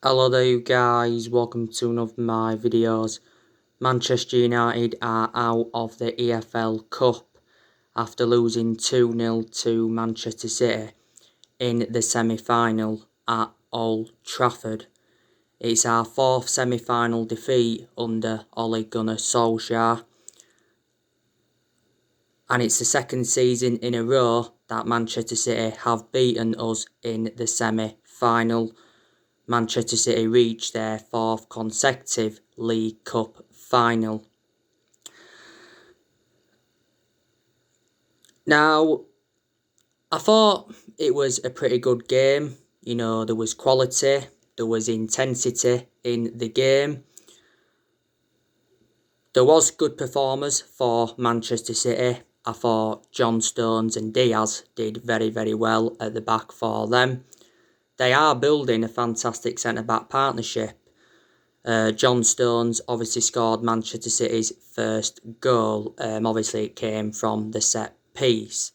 Hello there you guys, welcome to another of my videos. Manchester United are out of the EFL Cup after losing 2-0 to Manchester City in the semi-final at Old Trafford. It's our fourth semi-final defeat under Ole Gunnar Solskjaer, and it's the second season in a row that Manchester City have beaten us in the semi-final. Manchester City reached their fourth consecutive League Cup final. Now, I thought it was a pretty good game. You know, there was quality, there was intensity in the game. There was good performers for Manchester City. I thought John Stones and Diaz did very, very well at the back for them. They are building a fantastic centre-back partnership. John Stones obviously scored Manchester City's first goal. Obviously, it came from the set piece.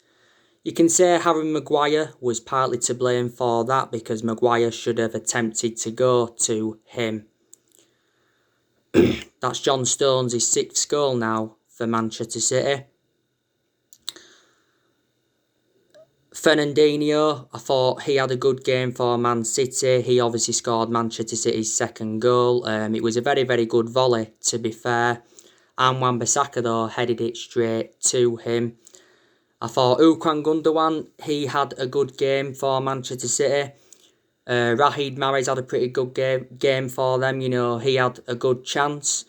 You can say Harry Maguire was partly to blame for that because Maguire should have attempted to go to him. That's John Stones' sixth goal now for Manchester City. Fernandinho, I thought he had a good game for Man City. He obviously scored Manchester City's second goal. It was a very, very good volley, to be fair. And Wan-Bissaka, though, headed it straight to him. I thought Ilkay Gundogan, he had a good game for Manchester City. Riyad Mahrez had a pretty good game for them. You know, he had a good chance.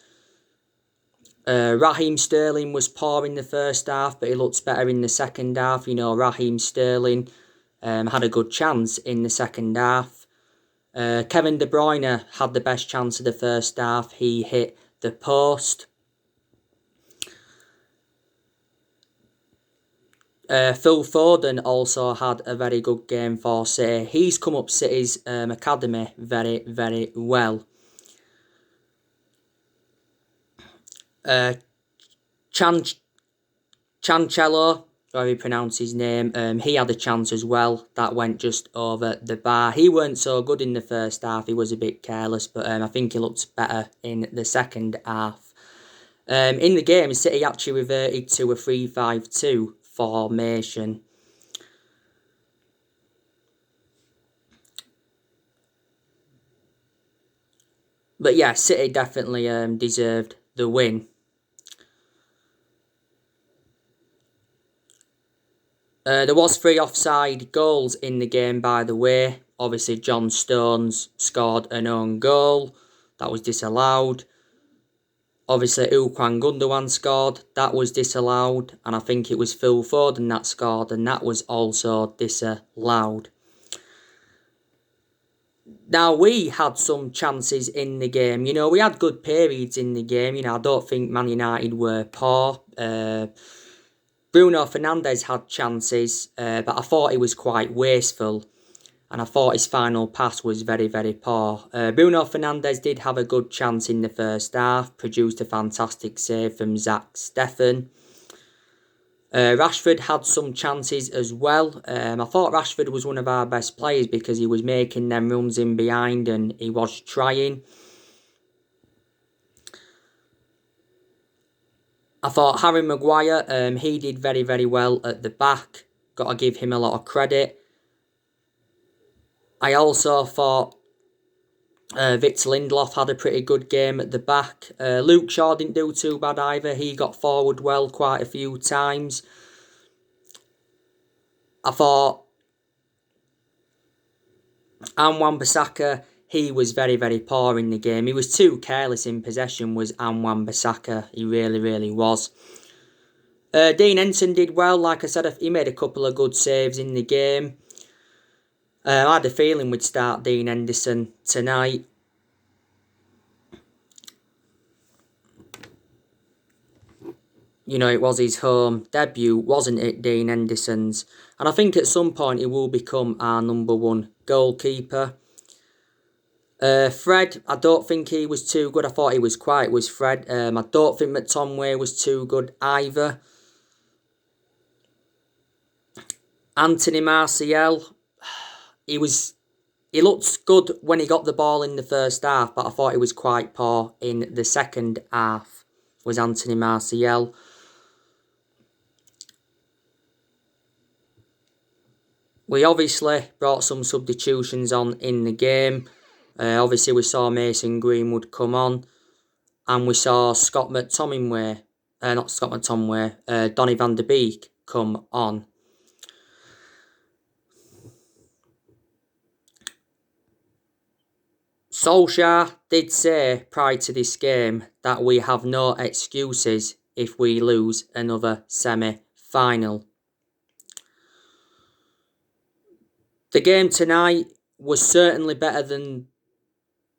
Raheem Sterling was poor in the first half, but he looked better in the second half. You know, Raheem Sterling had a good chance in the second half. Kevin De Bruyne had the best chance of the first half. He hit the post. Phil Foden also had a very good game for City. He's come up City's academy very, very well. Cancelo, however you pronounce his name, he had a chance as well that went just over the bar. He weren't so good in the first half. He was a bit careless, but I think he looked better in the second half. In the game, City actually reverted to a 3-5-2 formation. But yeah, City definitely deserved the win. There was 3 offside goals in the game, by the way. Obviously, John Stones scored an own goal. That was disallowed. Obviously, Ilkay Gundogan scored. That was disallowed. And I think it was Phil Foden that scored, and that was also disallowed. Now, we had some chances in the game. You know, we had good periods in the game. You know, I don't think Man United were poor. Bruno Fernandes had chances, but I thought he was quite wasteful. And I thought his final pass was very, very poor. Bruno Fernandes did have a good chance in the first half. Produced a fantastic save from Zach Steffen. Rashford had some chances as well. I thought Rashford was one of our best players because he was making them runs in behind and he was trying. I thought Harry Maguire, he did very, very well at the back. Got to give him a lot of credit. I also thought Victor Lindelof had a pretty good game at the back. Luke Shaw didn't do too bad either. He got forward well quite a few times. I thought Wan-Bissaka, he was very, very poor in the game. He was too careless in possession, was Wan-Bissaka. He really, really was. Dean Henderson did well. Like I said, he made a couple of good saves in the game. I had a feeling we'd start Dean Henderson tonight. You know, it was his home debut, wasn't it, Dean Henderson's? And I think at some point he will become our #1 goalkeeper. Fred, I don't think he was too good. I thought he was quiet, was Fred. I don't think McTominay was too good either. Anthony Martial, he was he looked good when he got the ball in the first half, but I thought he was quite poor in the second half, was Anthony Martial. We obviously brought some substitutions on in the game. Obviously, we saw Mason Greenwood come on, and we saw Donny van de Beek come on. Solskjaer did say prior to this game that we have no excuses if we lose another semi-final. The game tonight was certainly better than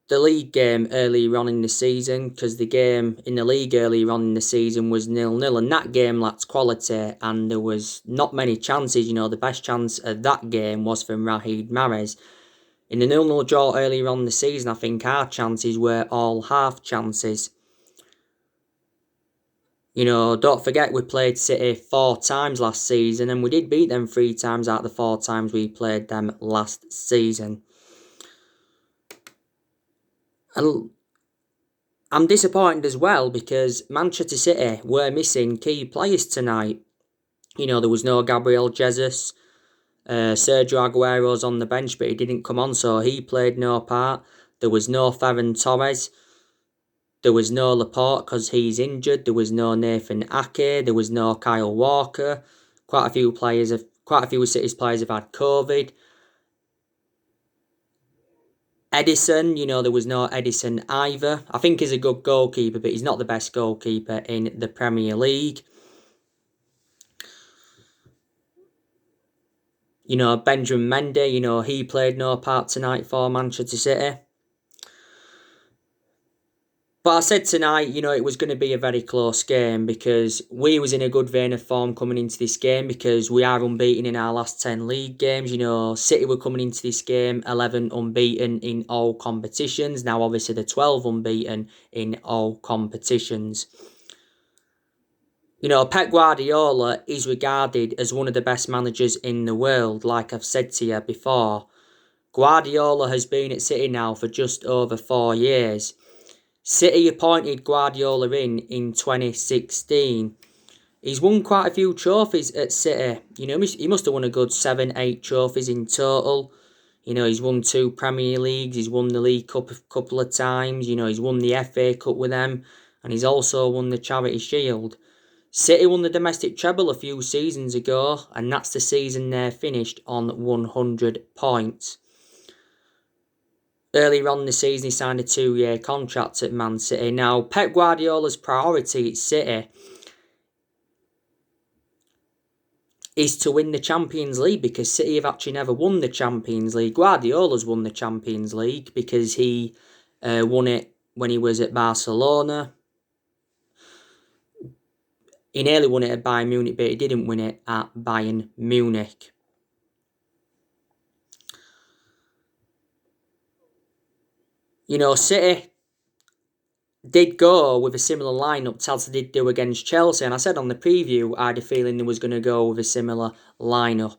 the league game earlier on in the season, because the game in the league earlier on in the season was 0-0, and that game lacked quality and there was not many chances. The best chance of that game was from Riyad Mahrez. In the 0-0 draw earlier on in the season, I think our chances were all half chances. Don't forget we played City 4 times last season, and we did beat them 3 times out of the 4 times we played them last season. And I'm disappointed as well because Manchester City were missing key players tonight. There was no Gabriel Jesus. Sergio Aguero's on the bench, but he didn't come on, so he played no part. There was no Ferran Torres. There was no Laporte because he's injured. There was no Nathan Ake. There was no Kyle Walker. Quite a few of City's players have had COVID. Edison, there was no Edison either. I think he's a good goalkeeper, but he's not the best goalkeeper in the Premier League. Benjamin Mendy, he played no part tonight for Manchester City. But I said tonight, it was going to be a very close game because we was in a good vein of form coming into this game because we are unbeaten in our last 10 league games. City were coming into this game 11 unbeaten in all competitions. Now, obviously, they're 12 unbeaten in all competitions. Pep Guardiola is regarded as one of the best managers in the world, like I've said to you before. Guardiola has been at City now for just over 4 years. City appointed Guardiola in 2016. He's won quite a few trophies at City. He must have won a good 7-8 trophies in total. He's won 2 Premier Leagues. He's won the League Cup a couple of times. He's won the FA Cup with them. And he's also won the Charity Shield. City won the domestic treble a few seasons ago. And that's the season they finished on 100 points. Earlier on in the season, he signed a 2-year contract at Man City. Now, Pep Guardiola's priority at City is to win the Champions League because City have actually never won the Champions League. Guardiola's won the Champions League because he won it when he was at Barcelona. He nearly won it at Bayern Munich, but he didn't win it at Bayern Munich. City did go with a similar lineup as they did do against Chelsea. And I said on the preview, I had a feeling they was going to go with a similar lineup.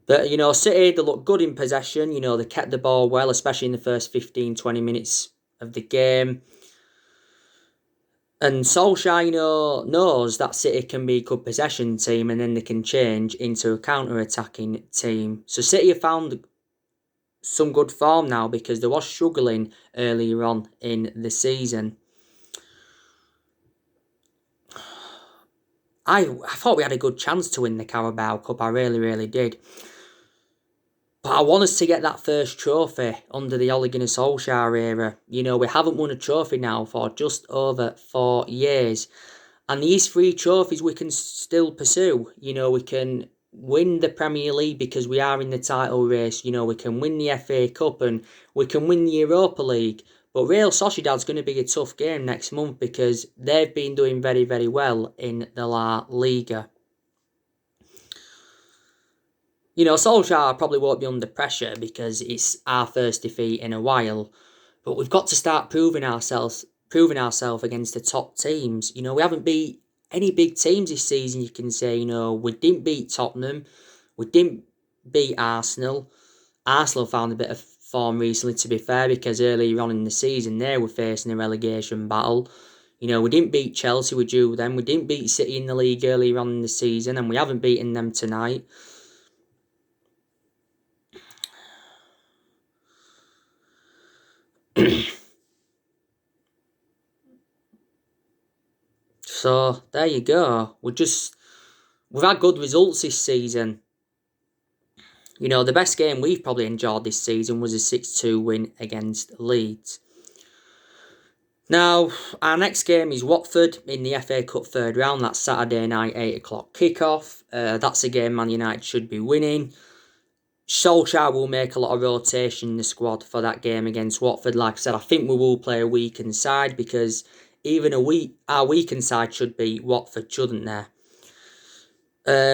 But, City, they looked good in possession. They kept the ball well, especially in the first 15-20 minutes of the game. And Solskjaer, knows that City can be a good possession team and then they can change into a counter-attacking team. So City have found some good form now because they was struggling earlier on in the season. I thought we had a good chance to win the Carabao Cup. I really, really did. But I want us to get that first trophy under the Ole Gunnar Solskjaer era. We haven't won a trophy now for just over 4 years. And these 3 trophies we can still pursue. We can win the Premier League because we are in the title race. We can win the FA Cup and we can win the Europa League. But Real Sociedad's going to be a tough game next month because they've been doing very, very well in the La Liga. Solskjaer probably won't be under pressure because it's our first defeat in a while. But we've got to start proving ourselves against the top teams. We haven't beat any big teams this season, you can say. We didn't beat Tottenham. We didn't beat Arsenal. Arsenal found a bit of form recently, to be fair, because earlier on in the season they were facing a relegation battle. You know, we didn't beat Chelsea, we drew them. We didn't beat City in the league earlier on in the season, and we haven't beaten them tonight. So, there you go. We've had good results this season. You know, the best game we've probably enjoyed this season was a 6-2 win against Leeds. Now, our next game is Watford in the FA Cup third round. That's Saturday night, 8 o'clock kickoff. That's a game Man United should be winning. Solskjaer will make a lot of rotation in the squad for that game against Watford. Like I said, I think we will play a weakened side because even our weakened side should beat Watford, shouldn't they?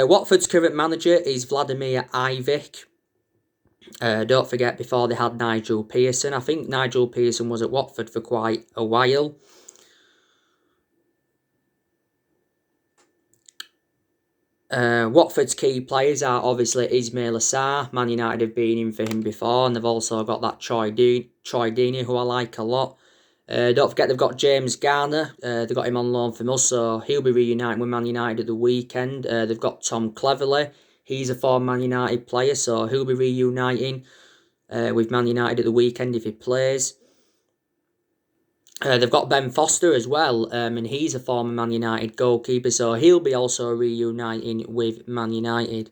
Watford's current manager is Vladimir Ivic. Don't forget, before they had Nigel Pearson. I think Nigel Pearson was at Watford for quite a while. Watford's key players are obviously Ismail Assar. Man United have been in for him before, and they've also got that Troy Deeney, who I like a lot. Don't forget they've got James Garner. They've got him on loan from us, so he'll be reuniting with Man United at the weekend. They've got Tom Cleverley. He's a former Man United player, so he'll be reuniting with Man United at the weekend if he plays. They've got Ben Foster as well, and he's a former Man United goalkeeper, so he'll be also reuniting with Man United.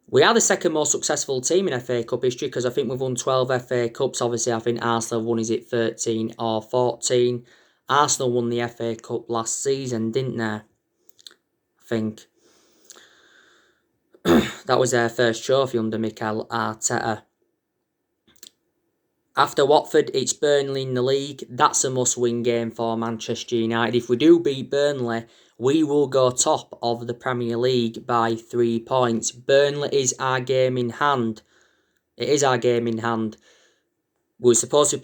We are the second most successful team in FA Cup history because I think we've won 12 FA Cups. Obviously, I think Arsenal won, is it 13 or 14? Arsenal won the FA Cup last season, didn't they? I think. That was their first trophy under Mikel Arteta. After Watford, it's Burnley in the league. That's a must-win game for Manchester United. If we do beat Burnley, we will go top of the Premier League by 3 points. Burnley is our game in hand. It is our game in hand. We were supposed to be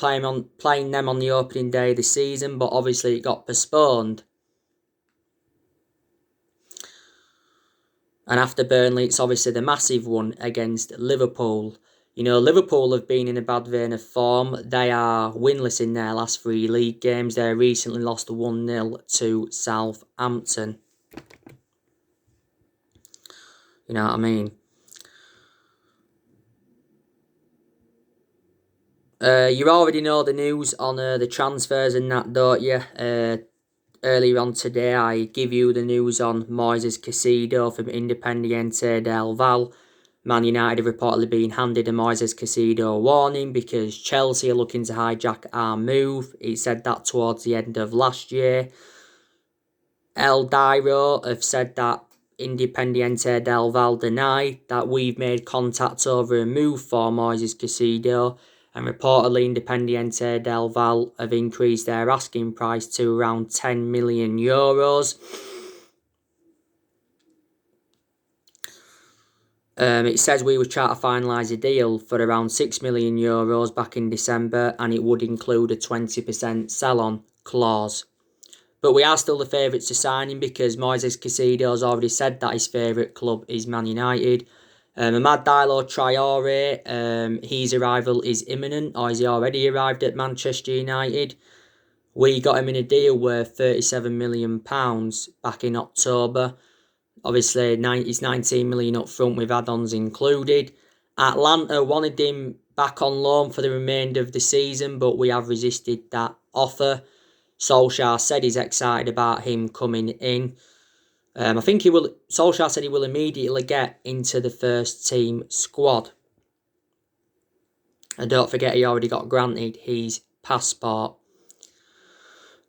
playing them on the opening day of the season, but obviously it got postponed. And after Burnley, it's obviously the massive one against Liverpool. You know, Liverpool have been in a bad vein of form. They are winless in their last 3 league games. They recently lost 1-0 to Southampton. You know what I mean? You already know the news on the transfers and that, don't you? Earlier on today, I give you the news on Moises Caicedo from Independiente del Valle. Man United have reportedly been handed a Moises Caicedo warning because Chelsea are looking to hijack our move. He said that towards the end of last year. El Dairo have said that Independiente del Valle denied that we've made contact over a move for Moises Caicedo, and reportedly Independiente del Valle have increased their asking price to around €10 million. It says we would try to finalise a deal for around €6 million back in December, and it would include a 20% sell-on clause. But we are still the favourites to sign him because Moises Caicedo has already said that his favourite club is Man United. Amadou Traore, his arrival is imminent, or has he already arrived at Manchester United? We got him in a deal worth £37 million back in October. Obviously, it's 19 million up front with add-ons included. Atlanta wanted him back on loan for the remainder of the season, but we have resisted that offer. Solskjaer said he's excited about him coming in. I think Solskjaer said he will immediately get into the first team squad. And don't forget, he already got granted his passport.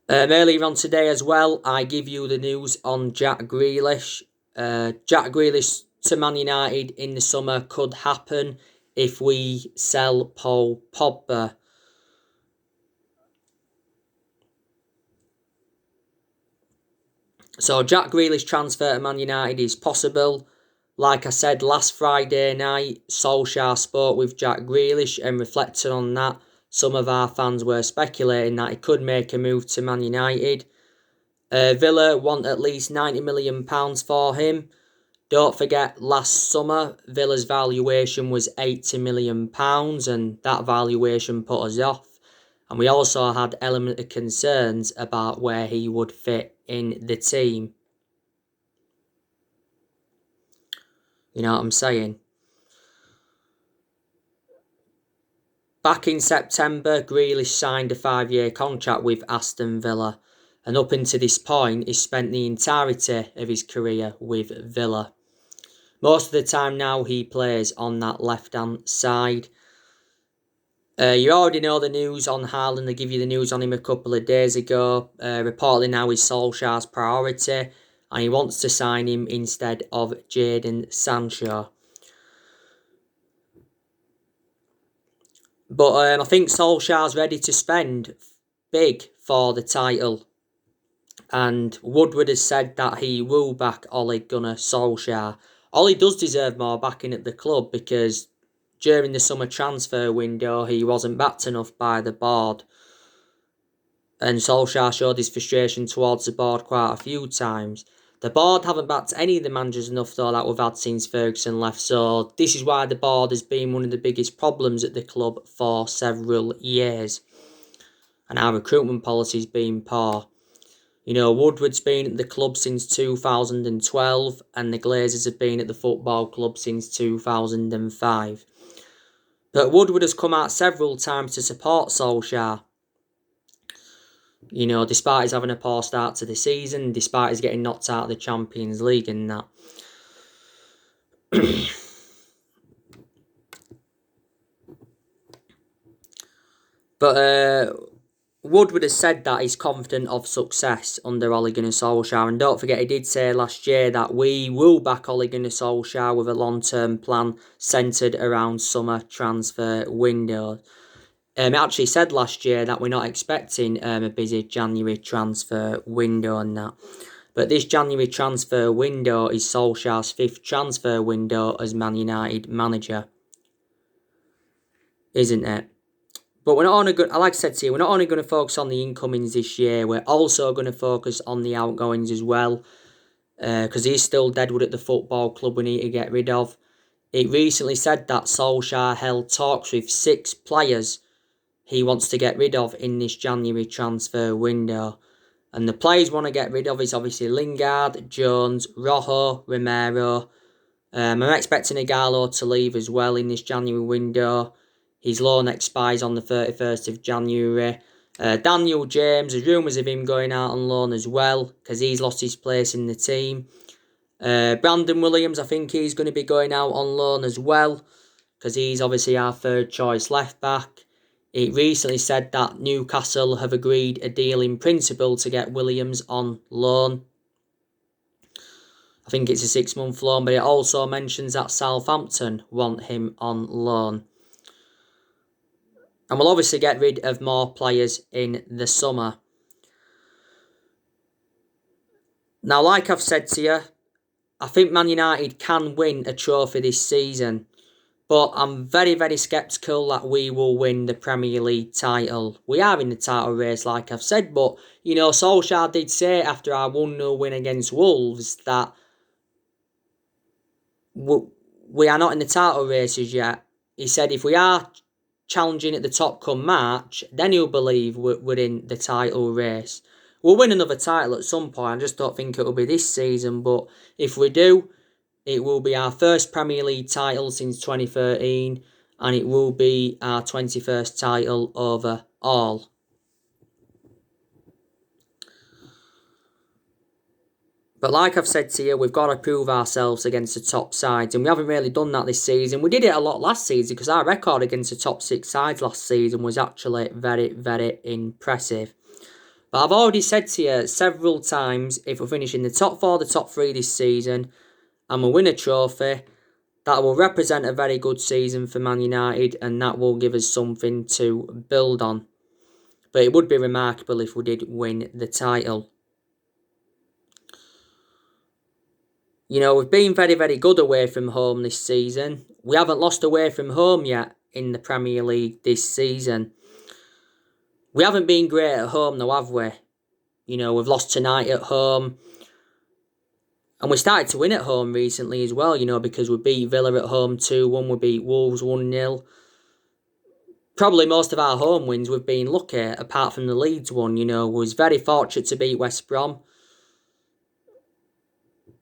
Earlier on today as well, I give you the news on Jack Grealish. Jack Grealish to Man United in the summer could happen if we sell Paul Pogba. So Jack Grealish transfer to Man United is possible. Like I said, last Friday night, Solskjaer spoke with Jack Grealish and reflected on that. Some of our fans were speculating that he could make a move to Man United. Villa want at least £90 million for him. Don't forget, last summer, Villa's valuation was £80 million, and that valuation put us off. And we also had element of concerns about where he would fit in the team. You know what I'm saying? Back in September, Grealish signed a 5-year contract with Aston Villa. And up until this point, he spent the entirety of his career with Villa. Most of the time now, he plays on that left-hand side. You already know the news on Haaland. I gave you the news on him a couple of days ago. Reportedly now he's Solskjaer's priority, and he wants to sign him instead of Jadon Sancho. But I think Solskjaer's ready to spend big for the title. And Woodward has said that he will back Ole Gunnar Solskjaer. Ole does deserve more backing at the club because during the summer transfer window, he wasn't backed enough by the board. And Solskjaer showed his frustration towards the board quite a few times. The board haven't backed any of the managers enough, though, that we've had since Ferguson left. So this is why the board has been one of the biggest problems at the club for several years. And our recruitment policy's been poor. You know, Woodward's been at the club since 2012, and the Glazers have been at the football club since 2005. But Woodward has come out several times to support Solskjaer. You know, despite his having a poor start to the season, despite his getting knocked out of the Champions League and that. But Woodward has said that he's confident of success under Ole Gunnar Solskjaer. And don't forget, he did say last year that we will back Ole Gunnar Solskjaer with a long-term plan centred around summer transfer window. It actually said last year that we're not expecting a busy January transfer window and that. But this January transfer window is Solskjaer's 5th transfer window as Man United manager. Isn't it? But we're not only going, like I said to you, we're not only going to focus on the incomings this year, we're also going to focus on the outgoings as well. Because he's still Deadwood at the football club we need to get rid of. It recently said that Solskjaer held talks with 6 players he wants to get rid of in this January transfer window. And the players want to get rid of is obviously Lingard, Jones, Rojo, Romero. I'm expecting Ighalo to leave as well in this January window. His loan expires on the 31st of January. Daniel James, there's rumours of him going out on loan as well because he's lost his place in the team. Brandon Williams, I think he's going to be going out on loan as well because he's obviously our 3rd choice left back. It recently said that Newcastle have agreed a deal in principle to get Williams on loan. I think it's a 6-month loan, but it also mentions that Southampton want him on loan. And we'll obviously get rid of more players in the summer. Now, like I've said to you, I think Man United can win a trophy this season. But I'm very, very sceptical that we will win the Premier League title. We are in the title race, like I've said. But, you know, Solskjaer did say after our 1-0 win against Wolves that we are not in the title races yet. He said if we are challenging at the top come March, then he'll believe we're in the title race. We'll win another title at some point. I just don't think it'll be this season. But if we do, it will be our first Premier League title since 2013, and it will be our 21st title overall. But like I've said to you, we've got to prove ourselves against the top sides, and we haven't really done that this season. We did it a lot last season because our record against the top 6 sides last season was actually very, very impressive. But I've already said to you several times, if we finish in the top 4, the top 3 this season, and we'll win a trophy, that will represent a very good season for Man United, and that will give us something to build on. But it would be remarkable if we did win the title. You know, we've been very, very good away from home this season. We haven't lost away from home yet in the Premier League this season. We haven't been great at home though, have we? You know, we've lost tonight at home. And we started to win at home recently as well, because we beat Villa at home 2-1, we beat Wolves 1-0. Probably most of our home wins we've been lucky, apart from the Leeds one, we was very fortunate to beat West Brom.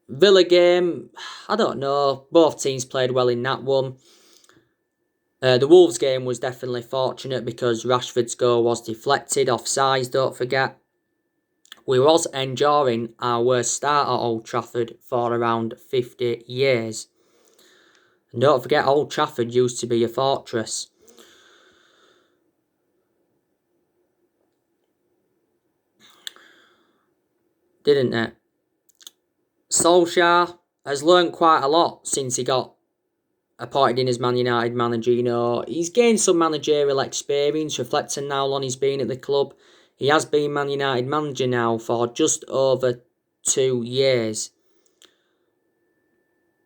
Villa game, I don't know, both teams played well in that one. The Wolves game was definitely fortunate because Rashford's goal was deflected, offside, don't forget. We was enduring our worst start at Old Trafford for around 50 years. And don't forget, Old Trafford used to be a fortress. Didn't it? Solskjaer has learned quite a lot since he got appointed in as Man United manager. He's gained some managerial experience, reflecting now on he's been at the club. He has been Man United manager now for just over 2 years.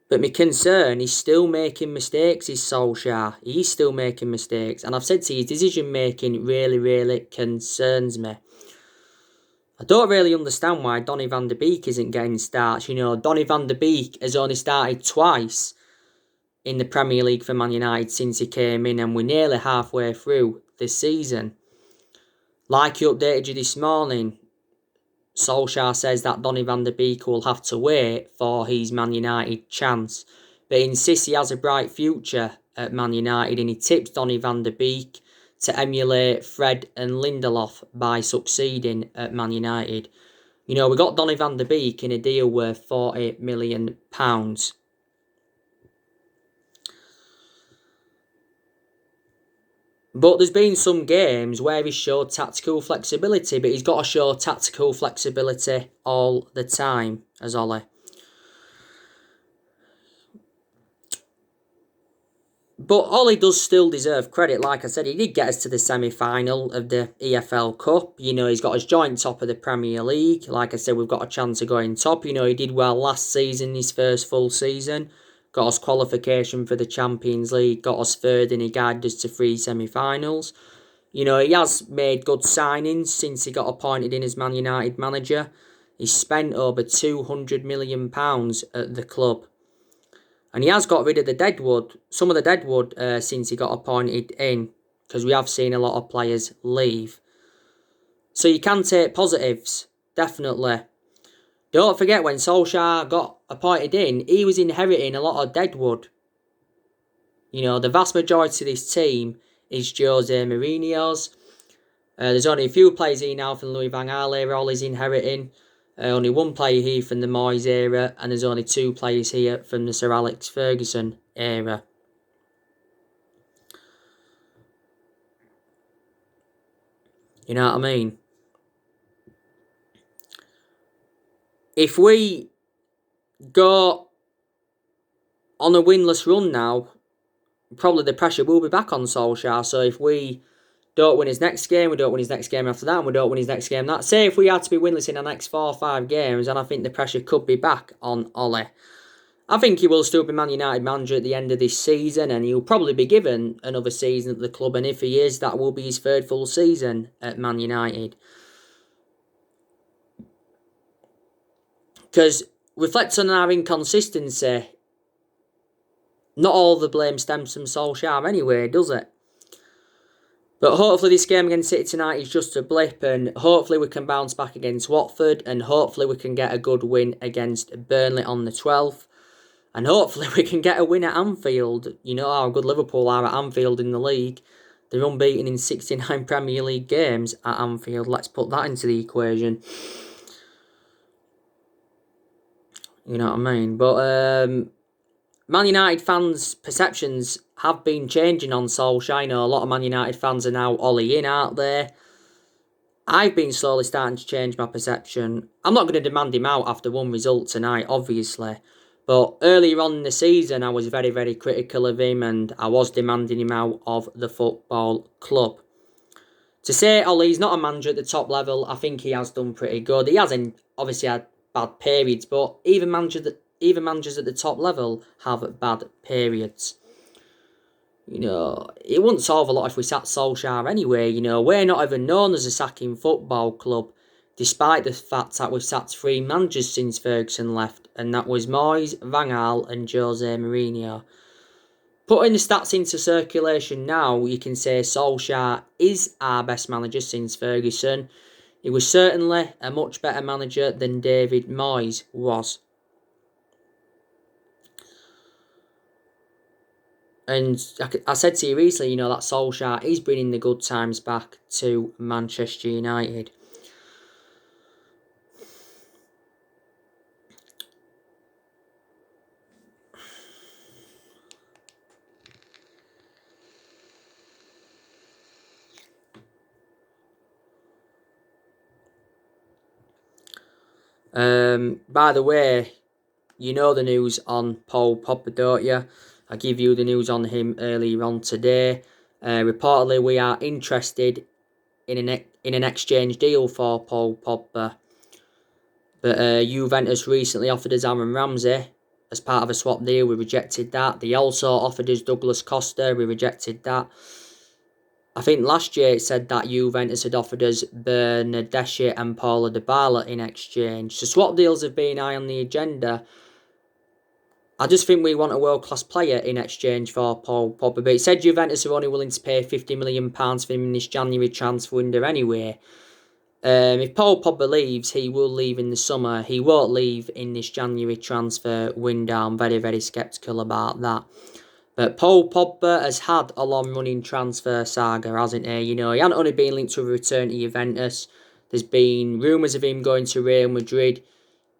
But my concern, he's still making mistakes, is Solskjaer. He's still making mistakes. And I've said to you, his decision making really, really concerns me. I don't really understand why Donny van de Beek isn't getting starts. Donny van de Beek has only started twice in the Premier League for Man United since he came in, and we're nearly halfway through this season. Like he updated you this morning, Solskjaer says that Donny van de Beek will have to wait for his Man United chance, but insists he has a bright future at Man United, and he tips Donny van de Beek to emulate Fred and Lindelof by succeeding at Man United. We got Donny van de Beek in a deal worth £40 million. But there's been some games where he's showed tactical flexibility, but he's got to show tactical flexibility all the time, as Ollie. But Ollie does still deserve credit. Like I said, he did get us to the semi-final of the EFL Cup. He's got us joint top of the Premier League. Like I said, we've got a chance of going top. He did well last season, his first full season. Got us qualification for the Champions League. Got us third, and he guided us to 3 semi-finals. He has made good signings since he got appointed in as Man United manager. He's spent over £200 million at the club. And he has got rid of some of the deadwood since he got appointed in, because we have seen a lot of players leave. So you can take positives, definitely. Don't forget, when Solskjaer got appointed in, he was inheriting a lot of deadwood. The vast majority of this team is Jose Mourinho's. There's only a few players here now from Louis van Gaal era, all he's inheriting. Only one player here from the Moyes era, and there's only 2 players here from the Sir Alex Ferguson era. You know what I mean? If we go on a winless run now, probably the pressure will be back on Solskjaer. So if we don't win his next game, we don't win his next game after that, and we don't win his next game that. Say if we had to be winless in the next 4 or 5 games, then I think the pressure could be back on Ollie. I think he will still be Man United manager at the end of this season, and he'll probably be given another season at the club, and if he is, that will be his 3rd full season at Man United. Because reflecting on our inconsistency, not all the blame stems from Solskjaer anyway, does it? But hopefully this game against City tonight is just a blip, and hopefully we can bounce back against Watford, and hopefully we can get a good win against Burnley on the 12th. And hopefully we can get a win at Anfield. You know how good Liverpool are at Anfield in the league. They're unbeaten in 69 Premier League games at Anfield. Let's put that into the equation. You know what I mean? But Man United fans' perceptions have been changing on Solskjaer. A lot of Man United fans are now Ollie in, aren't they? I've been slowly starting to change my perception. I'm not going to demand him out after one result tonight, obviously. But earlier on in the season, I was very, very critical of him, and I was demanding him out of the football club. To say Ollie's not a manager at the top level, I think he has done pretty good. He hasn't obviously had bad periods, but even managers at the top level have bad periods. It wouldn't solve a lot if we sacked Solskjaer anyway. We're not even known as a sacking football club, despite the fact that we've sacked 3 managers since Ferguson left and that was Moyes, Van Gaal and Jose Mourinho. Putting the stats into circulation now, you can say Solskjaer is our best manager since Ferguson. He was certainly a much better manager than David Moyes was. And I said to you recently, that Solskjaer is bringing the good times back to Manchester United. By the way, you know the news on Paul Pogba, don't you? I give you the news on him earlier on today. Reportedly, we are interested in an exchange deal for Paul Pogba. But Juventus recently offered us Aaron Ramsey as part of a swap deal. We rejected that. They also offered us Douglas Costa. We rejected that. I think last year it said that Juventus had offered us Bernardeschi and Paulo Dybala in exchange. So swap deals have been high on the agenda. I just think we want a world-class player in exchange for Paul Pogba. But it said Juventus are only willing to pay £50 million for him in this January transfer window anyway. If Paul Pogba leaves, he will leave in the summer. He won't leave in this January transfer window. I'm very, very sceptical about that. But Paul Pogba has had a long-running transfer saga, hasn't he? He hasn't only been linked to a return to Juventus. There's been rumours of him going to Real Madrid.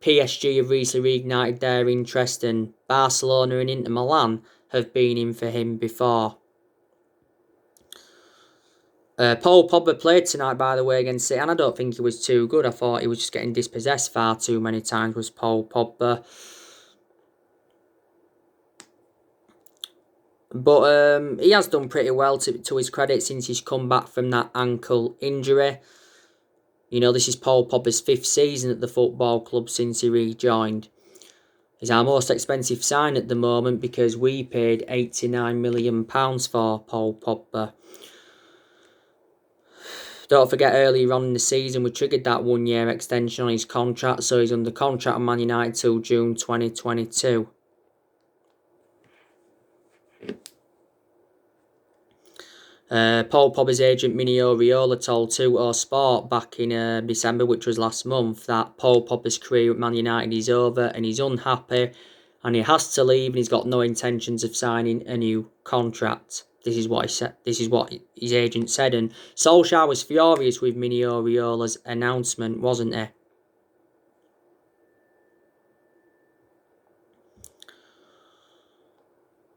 PSG have recently reignited their interest, and Barcelona and Inter Milan have been in for him before. Paul Pogba played tonight, by the way, against City, and I don't think he was too good. I thought he was just getting dispossessed far too many times, was Paul Pogba. But he has done pretty well to his credit since he's come back from that ankle injury. This is Paul Pogba's 5th season at the football club since he rejoined. He's our most expensive sign at the moment because we paid £89 million for Paul Pogba. Don't forget, earlier on in the season, we triggered that 1-year extension on his contract, so he's under contract with Man United till June 2022. Paul Pogba's agent Mino Raiola told 2 Sport back in December, which was last month, that Paul Pogba's career at Man United is over and he's unhappy and he has to leave and he's got no intentions of signing a new contract. This is what he said. This is what his agent said, and Solskjaer was furious with Mino Raiola's announcement, wasn't he?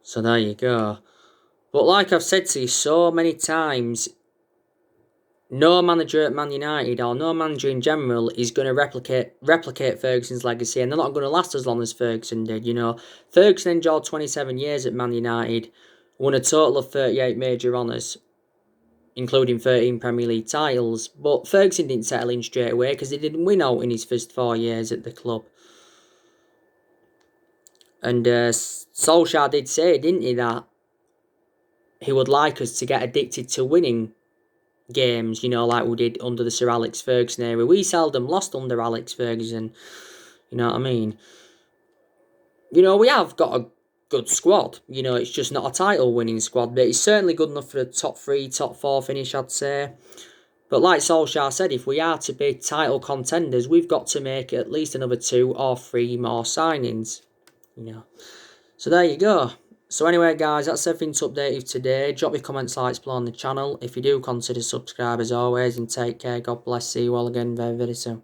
So there you go. But like I've said to you so many times, no manager at Man United or no manager in general is going to replicate Ferguson's legacy, and they're not going to last as long as Ferguson did. Ferguson endured 27 years at Man United, won a total of 38 major honours, including 13 Premier League titles. But Ferguson didn't settle in straight away because he didn't win out in his first 4 years at the club. And Solskjaer did say, didn't he, that he would like us to get addicted to winning games, like we did under the Sir Alex Ferguson era. We seldom lost under Alex Ferguson, you know what I mean? We have got a good squad, it's just not a title-winning squad, but it's certainly good enough for a top 3, top 4 finish, I'd say. But like Solskjaer said, if we are to be title contenders, we've got to make at least another 2 or 3 more signings, So there you go. So anyway, guys, that's everything to update you today. Drop your comments, likes below on the channel. If you do, consider subscribe as always, and take care. God bless. See you all again very, very soon.